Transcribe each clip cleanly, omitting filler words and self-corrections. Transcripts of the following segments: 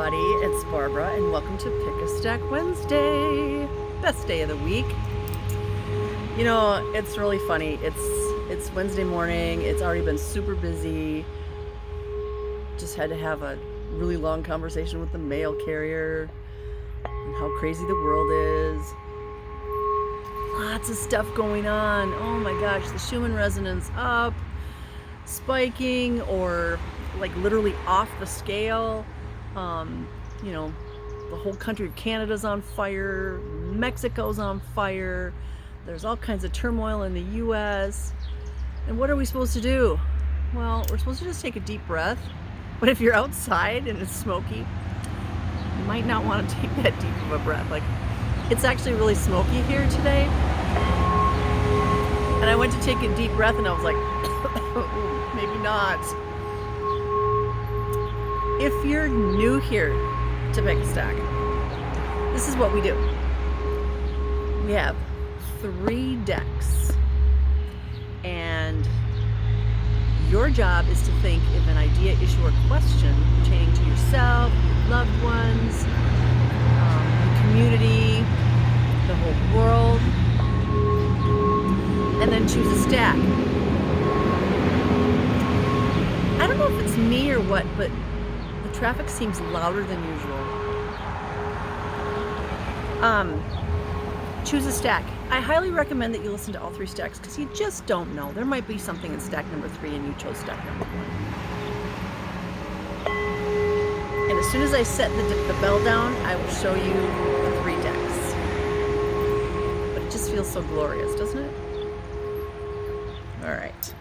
everybody, it's Barbara and welcome to Pick a Stack Wednesday. Best day of the week. You know, it's really funny. It's Wednesday morning. It's already been super busy. Just had to have a really long conversation with the mail carrier and how crazy the world is. Lots of stuff going on. Oh my gosh, the Schumann resonance up, spiking, or like literally off the scale. You know, the whole country of Canada's on fire, Mexico's on fire, there's all kinds of turmoil in the US. And what are we supposed to do? Well, we're supposed to just take a deep breath. But if you're outside and it's smoky, you might not want to take that deep of a breath. Like, it's actually really smoky here today. And I went to take a deep breath and I was like, maybe not. If you're new here to Pick a Stack, this is what we do. We have 3 decks, and your job is to think of an idea, issue, or question pertaining to yourself, your loved ones, the community, the whole world, and then choose a stack. I don't know if it's me or what, but the traffic seems louder than usual. Choose a stack. I highly recommend that you listen to all 3 stacks because you just don't know. There might be something in stack number 3 and you chose stack number 1. And as soon as I set the bell down, I will show you the 3 decks. But it just feels so glorious, doesn't it? All right.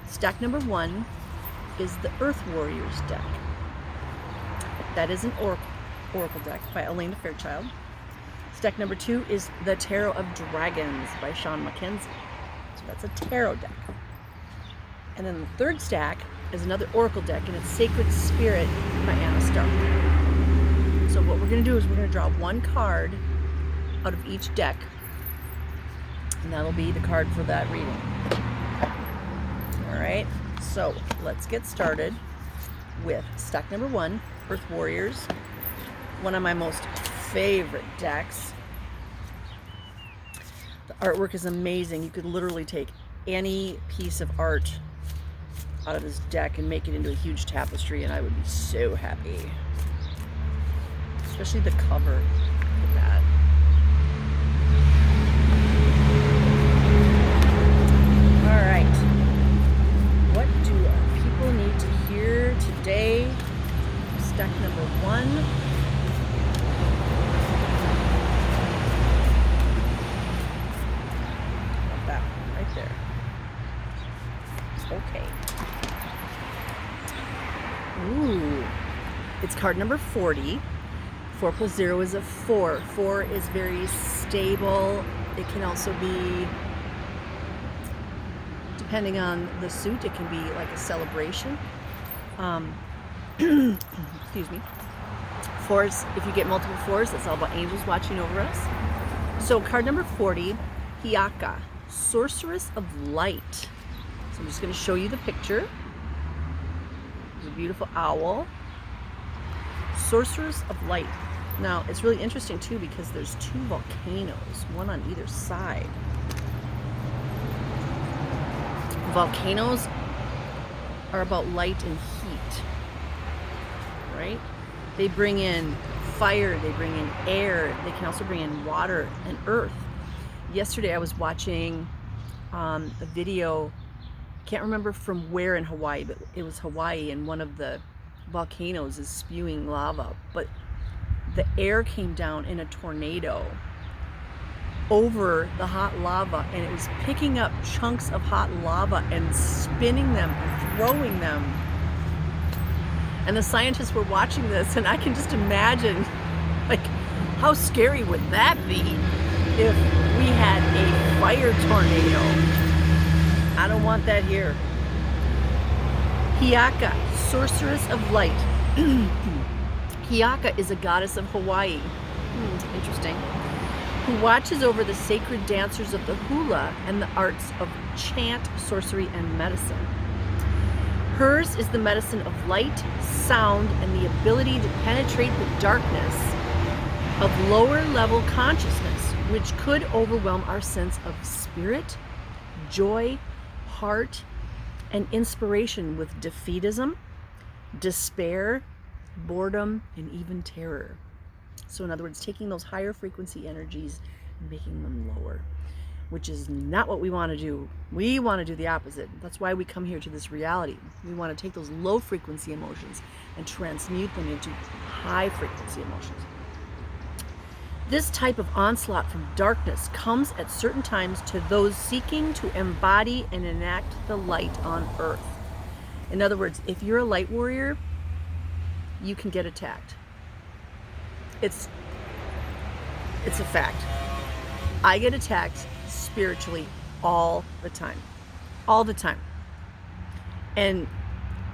Stack number 1 is the Earth Warriors deck. That is an Oracle deck by Elena Fairchild. Stack number 2 is the Tarot of Dragons by Sean Mackenzie. So that's a tarot deck. And then the 3rd stack is another Oracle deck, and it's Sacred Spirit by Anna Stark. So what we're going to do is we're going to draw 1 card out of each deck, and that'll be the card for that reading. All right, so let's get started with stack number 1, Earth Warriors, one of my most favorite decks. The artwork is amazing. You could literally take any piece of art out of this deck and make it into a huge tapestry, and I would be so happy. Especially the cover. Look at that. All right. What do our people need to hear today? Stack number 1. That one right there. Okay. Ooh. It's card number 40. 4 plus 0 is a 4. 4 is very stable. It can also be, depending on the suit, it can be like a celebration. Excuse me. 4s, if you get multiple 4s, that's all about angels watching over us. So card number 40, Hiaka, Sorceress of Light. So I'm just going to show you the picture. There's a beautiful owl. Sorceress of Light. Now, it's really interesting too because there's 2 volcanoes, one on either side. Volcanoes are about light and heat, right? They bring in fire, they bring in air, they can also bring in water and earth. Yesterday I was watching a video, can't remember from where in Hawaii, but it was Hawaii, and one of the volcanoes is spewing lava, but the air came down in a tornado over the hot lava, and it was picking up chunks of hot lava and spinning them and throwing them. And the scientists were watching this, and I can just imagine, like, how scary would that be if we had a fire tornado? I don't want that here. Hiaka, Sorceress of Light. Hiaka is a goddess of Hawaii. Interesting. Who watches over the sacred dancers of the hula and the arts of chant, sorcery, and medicine. Hers is the medicine of light, sound, and the ability to penetrate the darkness of lower level consciousness, which could overwhelm our sense of spirit, joy, heart, and inspiration with defeatism, despair, boredom, and even terror. So in other words, taking those higher frequency energies and making them lower, which is not what we want to do. We want to do the opposite. That's why we come here to this reality. We want to take those low frequency emotions and transmute them into high frequency emotions. This type of onslaught from darkness comes at certain times to those seeking to embody and enact the light on earth. In other words, if you're a light warrior, you can get attacked. It's a fact. I get attacked spiritually all the time. All the time. And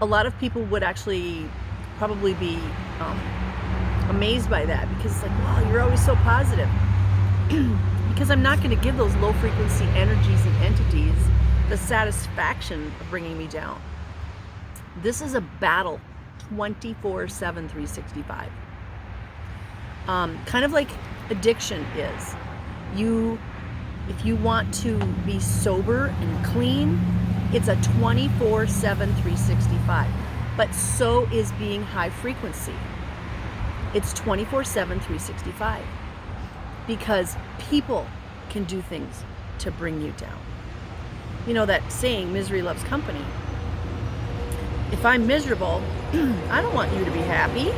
a lot of people would actually probably be amazed by that, because it's like, wow, you're always so positive. Because I'm not going to give those low frequency energies and entities the satisfaction of bringing me down. This is a battle 24/7, 365. Kind of like addiction is. If you want to be sober and clean, it's a 24/7, 365. But so is being high frequency. It's 24/7, 365. Because people can do things to bring you down. You know that saying, misery loves company. If I'm miserable, I don't want you to be happy.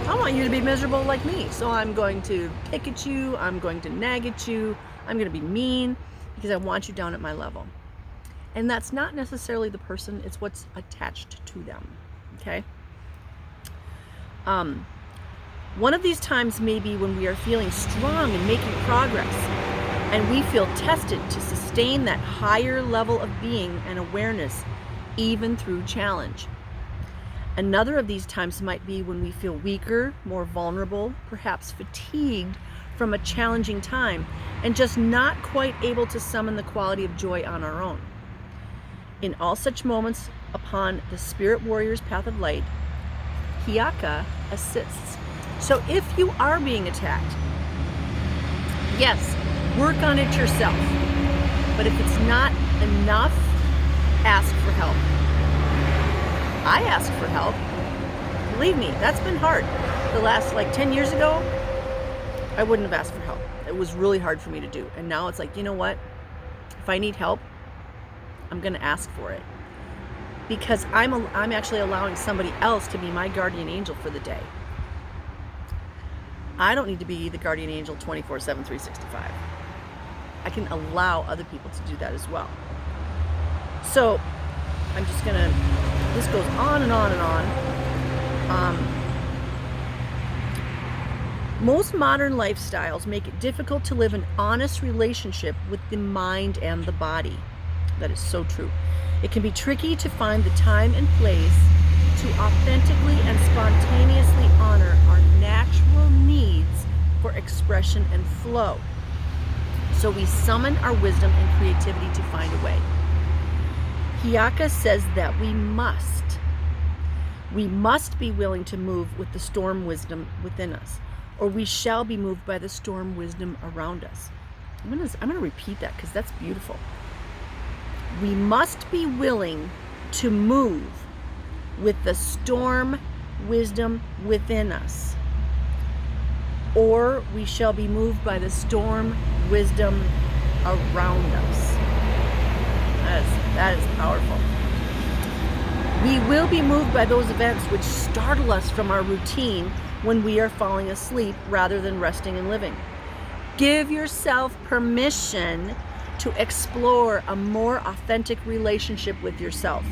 I want you to be miserable like me. So I'm going to pick at you. I'm going to nag at you. I'm going to be mean because I want you down at my level. And that's not necessarily the person. It's what's attached to them. Okay? One of these times may be when we are feeling strong and making progress, and we feel tested to sustain that higher level of being and awareness even through challenge. Another of these times might be when we feel weaker, more vulnerable, perhaps fatigued from a challenging time, and just not quite able to summon the quality of joy on our own. In all such moments, upon the Spirit Warrior's path of light, Hiaka assists. So if you are being attacked, yes, work on it yourself. But if it's not enough, ask for help. I ask for help. Believe me, that's been hard. The last 10 years ago, I wouldn't have asked for help. It was really hard for me to do. And now it's like, you know what? If I need help, I'm going to ask for it. Because I'm actually allowing somebody else to be my guardian angel for the day. I don't need to be the guardian angel 24/7, 365. I can allow other people to do that as well. So I'm just going to, this goes on and on and on. Most modern lifestyles make it difficult to live an honest relationship with the mind and the body. That is so true. It can be tricky to find the time and place to authentically and spontaneously honor our natural needs for expression and flow. So we summon our wisdom and creativity to find a way. Hiaka says that we must be willing to move with the storm wisdom within us, or we shall be moved by the storm wisdom around us. I'm gonna repeat that because that's beautiful. We must be willing to move with the storm wisdom within us, or we shall be moved by the storm wisdom around us. That is powerful. We will be moved by those events which startle us from our routine when we are falling asleep rather than resting and living. Give yourself permission to explore a more authentic relationship with yourself,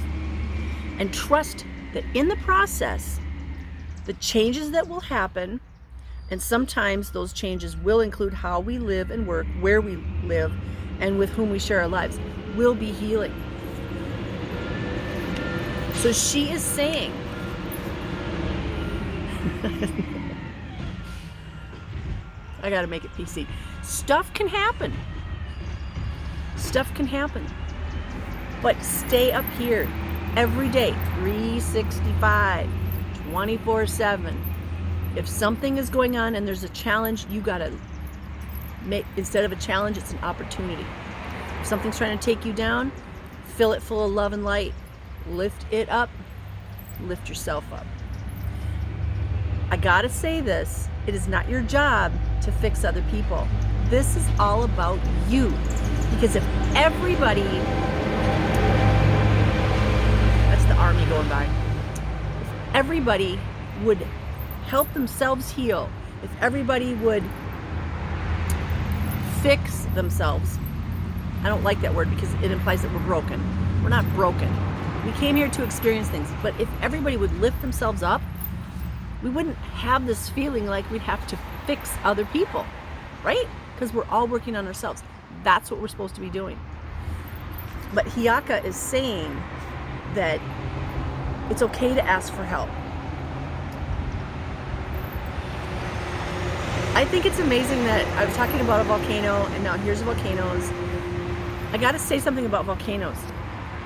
and trust that in the process, the changes that will happen, and sometimes those changes will include how we live and work, where we live, and with whom we share our lives, will be healing. So she is saying, I gotta make it PC. Stuff can happen. Stuff can happen. But stay up here. every day, 365, 24/7. If something is going on and there's a challenge, you gotta make, instead of a challenge, it's an opportunity. If something's trying to take you down, fill it full of love and light. Lift it up, lift yourself up. I gotta say this, it is not your job to fix other people. This is all about you. Because if everybody, that's the army going by, if everybody would help themselves heal, if everybody would fix themselves, I don't like that word because it implies that we're broken. We're not broken. We came here to experience things, but if everybody would lift themselves up, we wouldn't have this feeling like we'd have to fix other people, right? Because we're all working on ourselves. That's what we're supposed to be doing. But Hiaka is saying that it's okay to ask for help. I think it's amazing that I was talking about a volcano and now here's volcanoes. I gotta say something about volcanoes.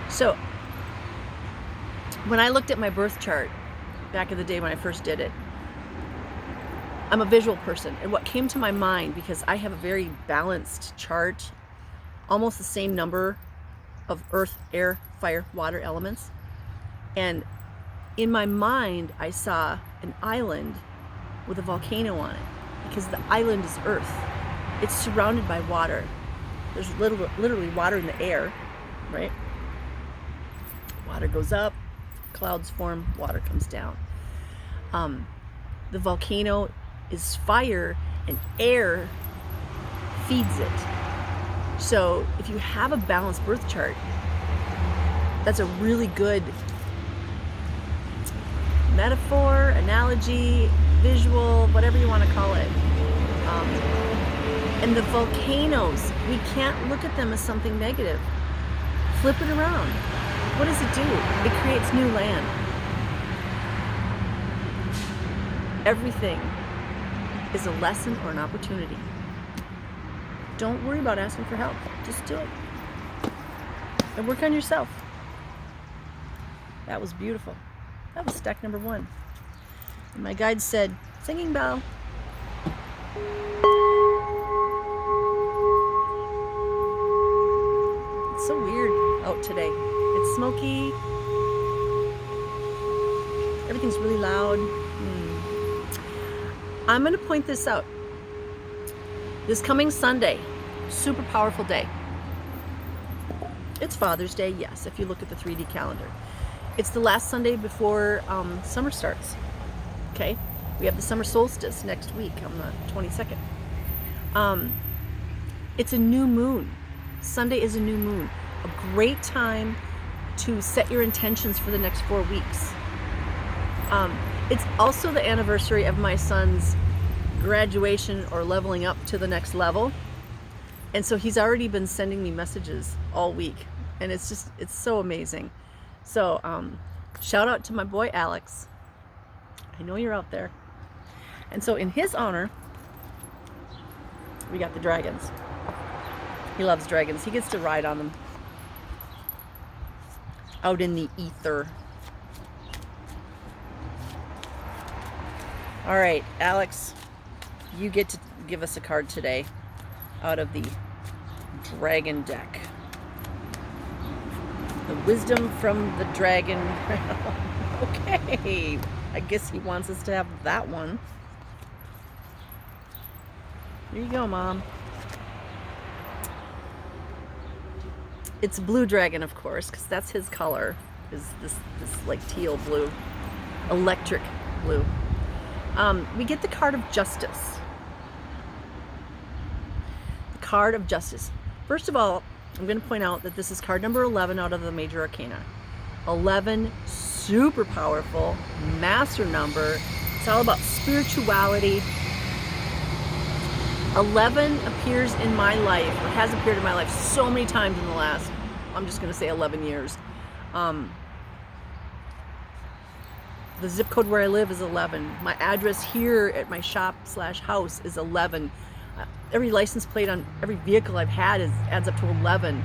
So when I looked at my birth chart back in the day when I first did it, I'm a visual person, and what came to my mind, because I have a very balanced chart, almost the same number of earth, air, fire, water elements, and in my mind I saw an island with a volcano on it, because the island is earth. It's surrounded by water. There's literally water in the air, right? Water goes up, clouds form, water comes down. The volcano is fire and air feeds it. So if you have a balanced birth chart, that's a really good metaphor, analogy, visual, whatever you want to call it. And the volcanoes, we can't look at them as something negative. Flip it around. What does it do? It creates new land. Everything is a lesson or an opportunity. Don't worry about asking for help. Just do it. And work on yourself. That was beautiful. That was stack number 1. And my guide said, singing bell. It's so weird out today. It's smoky. Everything's really loud. I'm going to point this out. This coming Sunday, super powerful day. It's Father's Day, yes, if you look at the 3D calendar. It's the last Sunday before summer starts. Okay? We have the summer solstice next week on the 22nd. It's a new moon. Sunday is a new moon. A great time to set your intentions for the next 4 weeks. It's also the anniversary of my son's graduation or leveling up to the next level. And so he's already been sending me messages all week. And it's so amazing. So shout out to my boy Alex. I know you're out there. And so in his honor, we got the dragons. He loves dragons. He gets to ride on them out in the ether. All right, Alex, you get to give us a card today out of the dragon deck. The wisdom from the dragon. Okay, I guess he wants us to have that one. Here you go, Mom. It's blue dragon, of course, because that's his color, is this like teal blue, electric blue. We get the card of justice. The card of justice. First of all, I'm going to point out that this is card number 11 out of the major arcana. 11, super powerful, master number. It's all about spirituality. 11 appears in my life, or has appeared in my life so many times in the last, I'm just going to say 11 years. The zip code where I live is 11. My address here at my shop/house is 11. Every license plate on every vehicle I've had adds up to 11.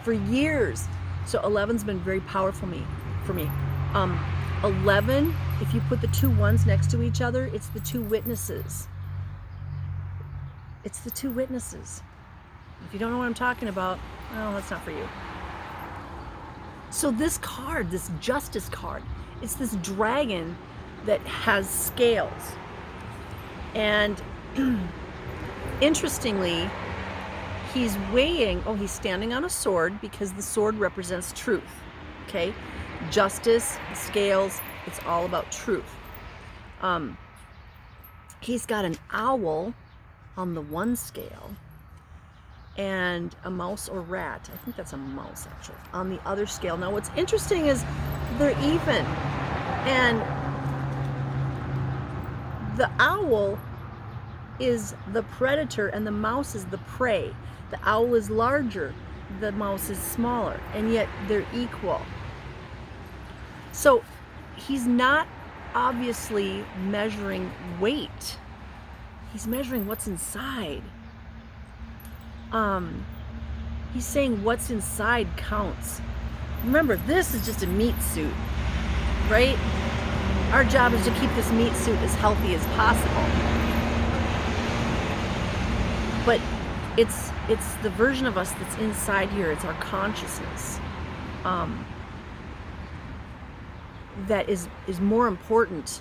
For years, So 11's been very powerful for me. 11, if you put the two ones next to each other, it's the two witnesses. It's the two witnesses. If you don't know what I'm talking about, well, that's not for you. So this card, this Justice card, it's this dragon that has scales. And interestingly, he's weighing, he's standing on a sword because the sword represents truth, okay? Justice, scales, it's all about truth. He's got an owl on the one scale and a mouse or rat, I think that's a mouse actually, on the other scale. Now what's interesting is they're even, and the owl is the predator and the mouse is the prey. The owl is larger, the mouse is smaller, and yet they're equal. So he's not obviously measuring weight. He's measuring what's inside. He's saying what's inside counts. Remember, this is just a meat suit, right? Our job is to keep this meat suit as healthy as possible. But it's the version of us that's inside here. It's our consciousness that is more important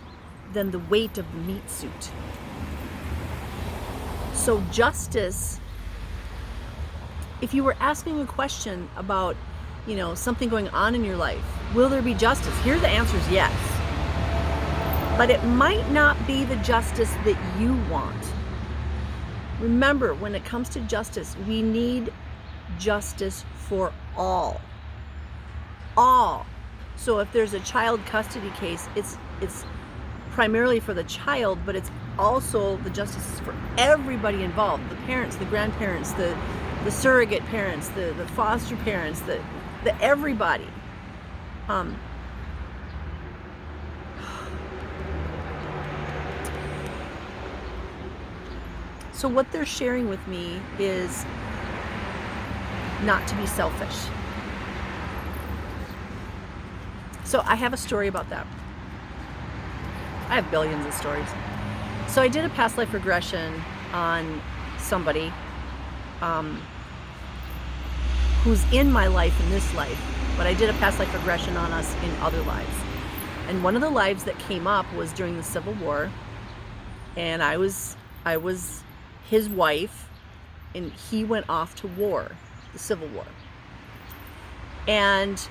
than the weight of the meat suit. So justice, if you were asking a question about, something going on in your life, will there be justice? Here the answer is yes. But it might not be the justice that you want. Remember, when it comes to justice, we need justice for all. All. So if there's a child custody case, it's primarily for the child, but it's also the justice is for everybody involved. The parents, the grandparents, the surrogate parents, the foster parents, the everybody. So what they're sharing with me is not to be selfish. So I have a story about that. I have billions of stories. So I did a past life regression on somebody who's in my life in this life, but I did a past life regression on us in other lives. And one of the lives that came up was during the Civil War, and I was his wife, and he went off to war, the Civil War. And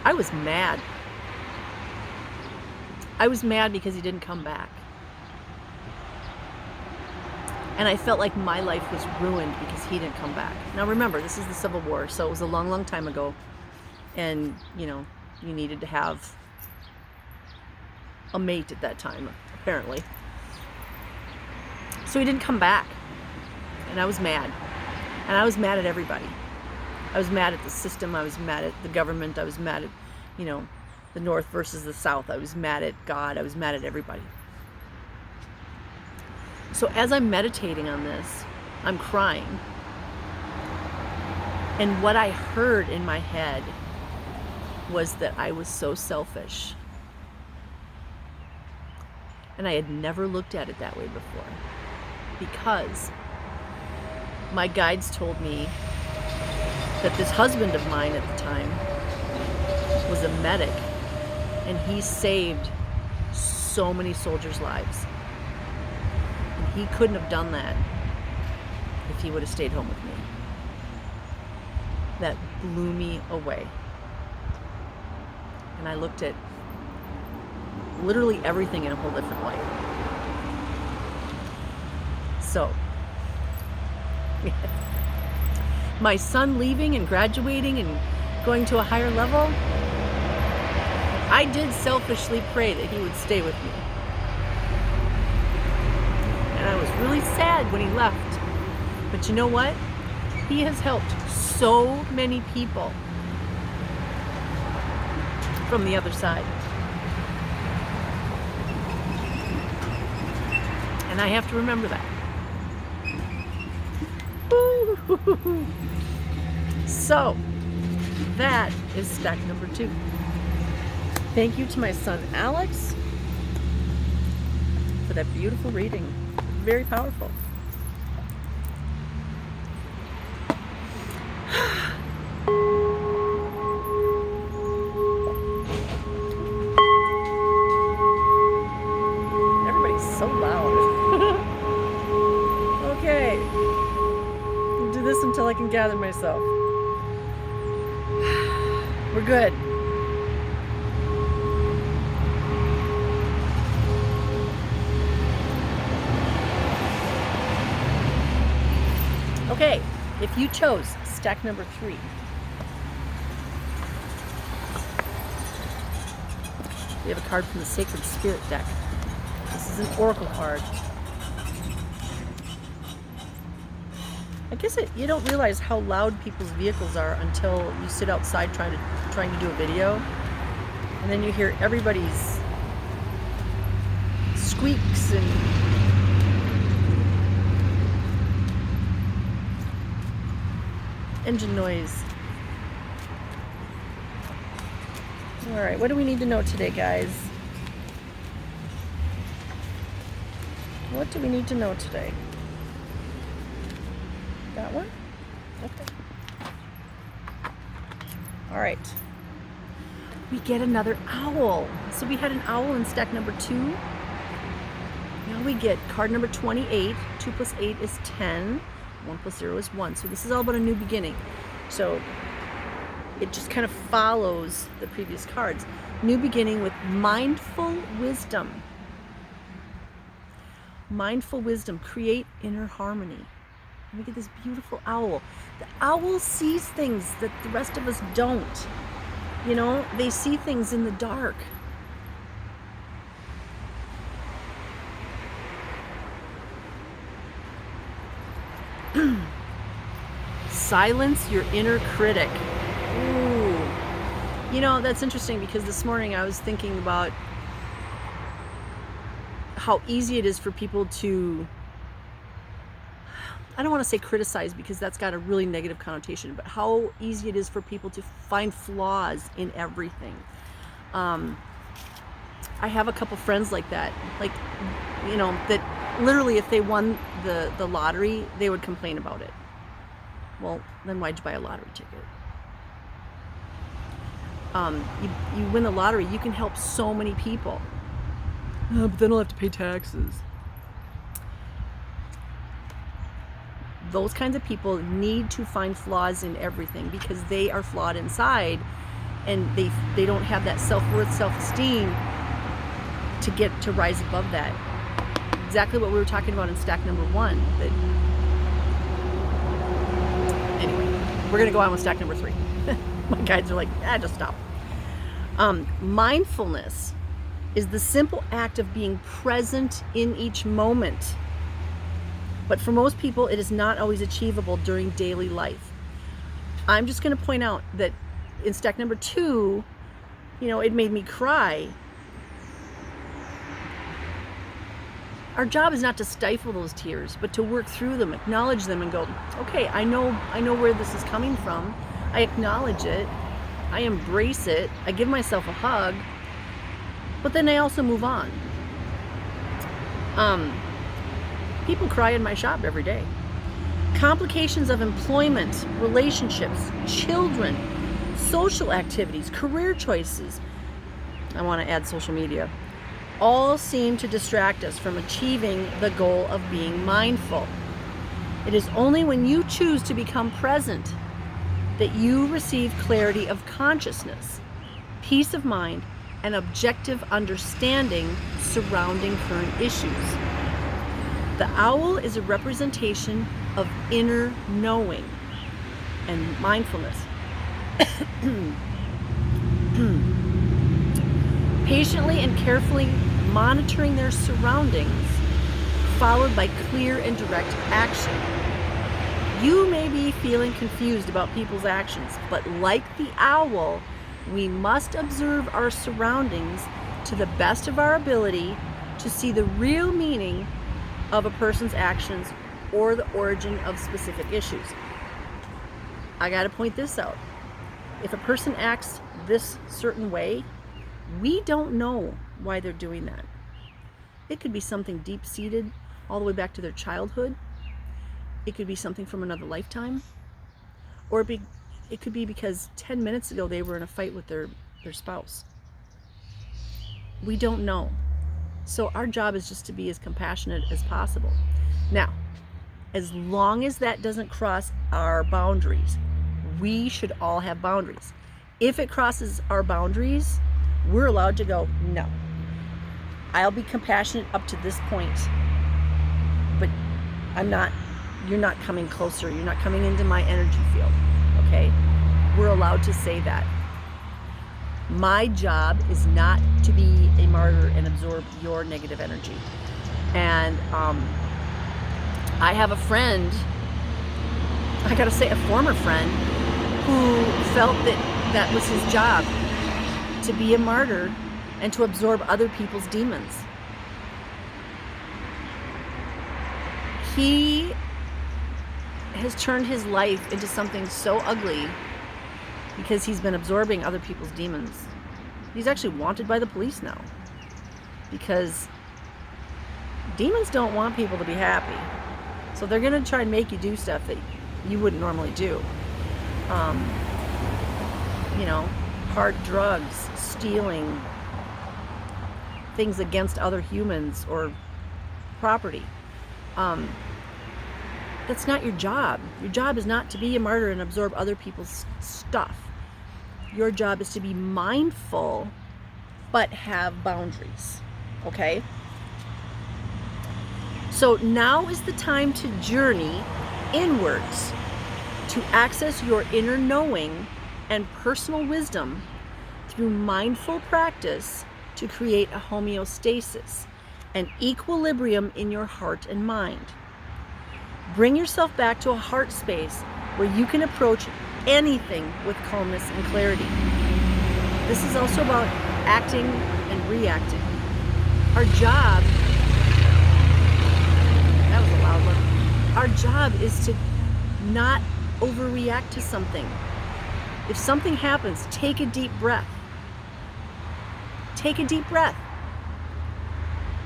I was mad. I was mad because he didn't come back. And I felt like my life was ruined because he didn't come back. Now remember, this is the Civil War, so it was a long, long time ago. And, you needed to have a mate at that time, apparently. So he didn't come back. And I was mad. And I was mad at everybody. I was mad at the system. I was mad at the government. I was mad at, the North versus the South. I was mad at God. I was mad at everybody. So as I'm meditating on this, I'm crying. And what I heard in my head was that I was so selfish. And I had never looked at it that way before. Because my guides told me that this husband of mine at the time was a medic, and he saved so many soldiers' lives. And he couldn't have done that if he would have stayed home with me. That blew me away. And I looked at literally everything in a whole different light. So, my son leaving and graduating and going to a higher level, I did selfishly pray that he would stay with me. And I was really sad when he left. But you know what? He has helped so many people from the other side. And I have to remember that. So, that is stack number 2. Thank you to my son Alex for that beautiful reading. Very powerful. Everybody's so loud. Okay. I'll do this until I can gather myself. We're good. Okay, if you chose stack number 3, we have a card from the Sacred Spirit deck. This is an oracle card. I guess you don't realize how loud people's vehicles are until you sit outside trying to do a video, and then you hear everybody's squeaks and engine noise. All right, what do we need to know today, guys? What do we need to know today? That one? Okay. All right. We get another owl. So we had an owl in stack number 2. Now we get card number 28. 2 plus 8 is 10. 1 plus 0 is 1. So this is all about a new beginning. So it just kind of follows the previous cards. New beginning with mindful wisdom. Mindful wisdom. Create inner harmony. And we get this beautiful owl. The owl sees things that the rest of us don't. You know, they see things in the dark. Silence your inner critic. Ooh. You know, that's interesting because this morning I was thinking about how easy it is for people to, I don't want to say criticize because that's got a really negative connotation, but how easy it is for people to find flaws in everything. I have a couple friends like that, like, you know, that literally if they won the lottery, they would complain about it. Well, then why'd you buy a lottery ticket? You win the lottery, you can help so many people. But then I'll have to pay taxes. Those kinds of people need to find flaws in everything because they are flawed inside and they don't have that self-worth, self-esteem to rise above that. Exactly what we were talking about in stack number 1. That anyway, we're gonna go on with stack number 3. My guides are like, just stop. Mindfulness is the simple act of being present in each moment. But for most people, it is not always achievable during daily life. I'm just going to point out that in stack number 2, you know, it made me cry. Our job is not to stifle those tears, but to work through them, acknowledge them, and go, okay, I know where this is coming from. I acknowledge it. I embrace it. I give myself a hug. But then I also move on. People cry in my shop every day. Complications of employment, relationships, children, social activities, career choices. I want to add social media. All seem to distract us from achieving the goal of being mindful. It is only when you choose to become present that you receive clarity of consciousness, peace of mind, and objective understanding surrounding current issues. The owl is a representation of inner knowing and mindfulness. Patiently and carefully monitoring their surroundings, followed by clear and direct action. You may be feeling confused about people's actions, but like the owl, we must observe our surroundings to the best of our ability to see the real meaning of a person's actions or the origin of specific issues. I got to point this out. If a person acts this certain way, we don't know why they're doing that. It could be something deep-seated all the way back to their childhood. It could be something from another lifetime. Or it could be because 10 minutes ago they were in a fight with their spouse. We don't know. So our job is just to be as compassionate as possible. Now, as long as that doesn't cross our boundaries, we should all have boundaries. If it crosses our boundaries, we're allowed to go, no. I'll be compassionate up to this point, but you're not coming closer. You're not coming into my energy field, okay? We're allowed to say that. My job is not to be a martyr and absorb your negative energy. And I have a friend, I gotta say a former friend, who felt that was his job, to be a martyr and to absorb other people's demons. He has turned his life into something so ugly because he's been absorbing other people's demons. He's actually wanted by the police now because demons don't want people to be happy. So they're going to try and make you do stuff that you wouldn't normally do. Hard drugs, stealing, things against other humans or property. That's not your job. Your job is not to be a martyr and absorb other people's stuff. Your job is to be mindful, but have boundaries. Okay? So now is the time to journey inwards to access your inner knowing and personal wisdom through mindful practice to create a homeostasis, an equilibrium in your heart and mind. Bring yourself back to a heart space where you can approach anything with calmness and clarity. This is also about acting and reacting. Our job, that was a loud one. Our job is to not overreact to something. If something happens, take a deep breath. Take a deep breath.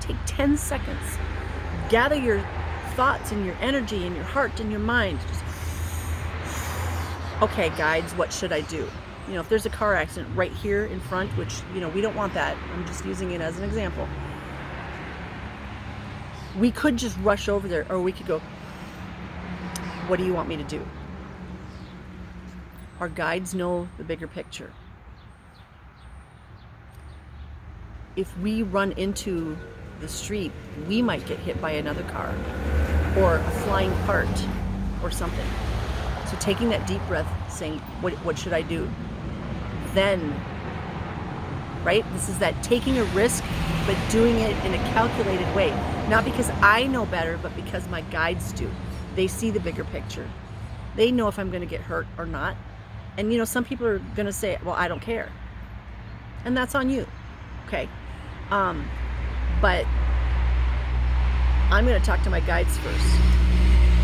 Take 10 seconds. Gather your thoughts and your energy and your heart and your mind. Just, okay, guides, what should I do? If there's a car accident right here in front, which, we don't want that. I'm just using it as an example. We could just rush over there, or we could go, what do you want me to do? Our guides know the bigger picture. If we run into the street, we might get hit by another car or a flying part or something. So taking that deep breath, saying, what should I do? Then, right? This is that taking a risk, but doing it in a calculated way. Not because I know better, but because my guides do. They see the bigger picture. They know if I'm going to get hurt or not. And some people are going to say, well, I don't care. And that's on you. Okay. But I'm going to talk to my guides first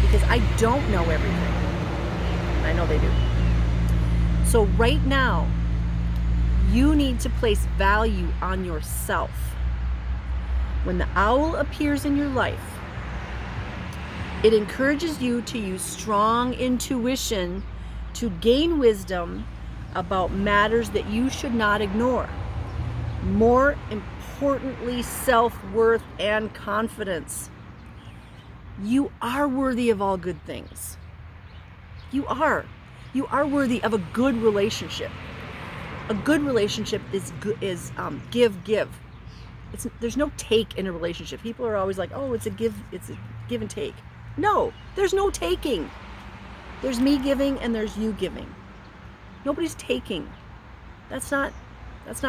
because I don't know everything. I know they do. So right now, you need to place value on yourself. When the owl appears in your life, it encourages you to use strong intuition to gain wisdom about matters that you should not ignore. More importantly, self-worth and confidence. You are worthy of all good things. You are. You are worthy of a good relationship. A good relationship is give. There's no take in a relationship. People are always like, oh, it's a give and take. No, there's no taking. There's me giving and there's you giving. Nobody's taking. That's not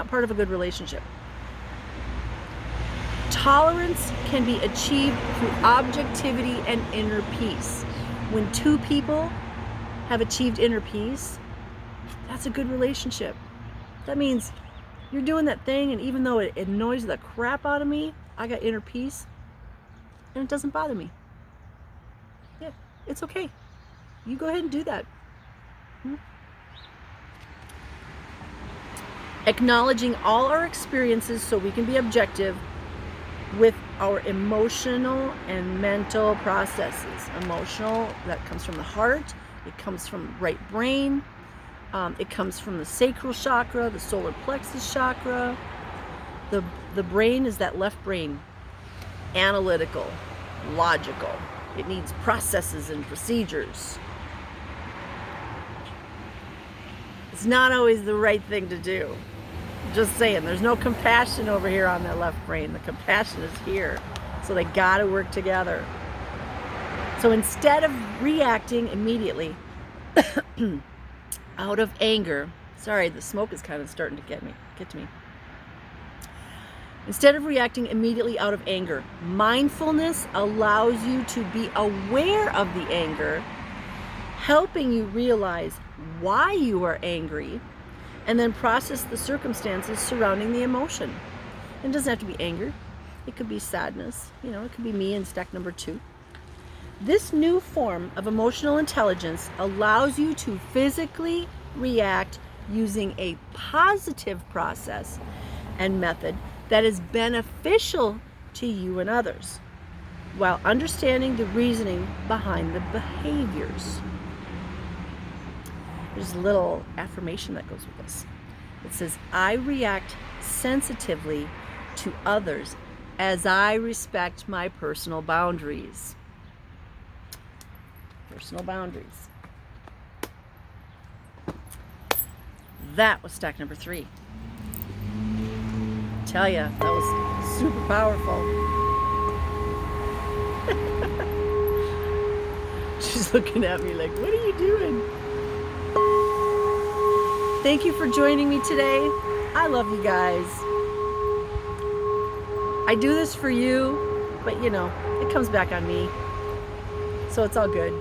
part of a good relationship. Tolerance can be achieved through objectivity and inner peace. When two people have achieved inner peace, that's a good relationship. That means you're doing that thing, and even though it annoys the crap out of me, I got inner peace, and it doesn't bother me. Yeah, it's okay. You go ahead and do that. Acknowledging all our experiences so we can be objective with our emotional and mental processes. Emotional, that comes from the heart, it comes from right brain, it comes from the sacral chakra, the solar plexus chakra. The brain is that left brain, analytical, logical. It needs processes and procedures. It's not always the right thing to do. Just saying, there's no compassion over here on that left brain. The compassion is here. So they gotta work together. So instead of reacting immediately out of anger, sorry, the smoke is kind of starting to get to me. Instead of reacting immediately out of anger, mindfulness allows you to be aware of the anger, helping you realize why you are angry, and then process the circumstances surrounding the emotion. It doesn't have to be anger. It could be sadness. It could be me in stack number 2. This new form of emotional intelligence allows you to physically react using a positive process and method that is beneficial to you and others, while understanding the reasoning behind the behaviors. There's a little affirmation that goes with this. It says, I react sensitively to others as I respect my personal boundaries. Personal boundaries. That was stack number 3. Tell ya, that was super powerful. She's looking at me like, what are you doing? Thank you for joining me today. I love you guys. I do this for you, but it comes back on me. So it's all good.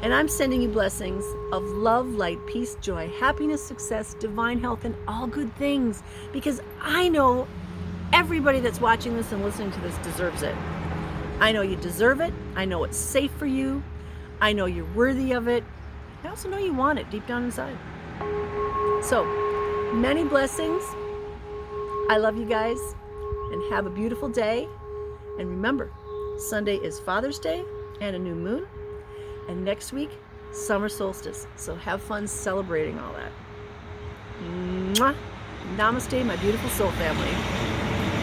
And I'm sending you blessings of love, light, peace, joy, happiness, success, divine health, and all good things. Because I know everybody that's watching this and listening to this deserves it. I know you deserve it. I know it's safe for you. I know you're worthy of it. I also know you want it deep down inside. So, many blessings. I love you guys. And have a beautiful day. And remember, Sunday is Father's Day and a new moon. And next week, summer solstice. So have fun celebrating all that. Mwah. Namaste, my beautiful soul family.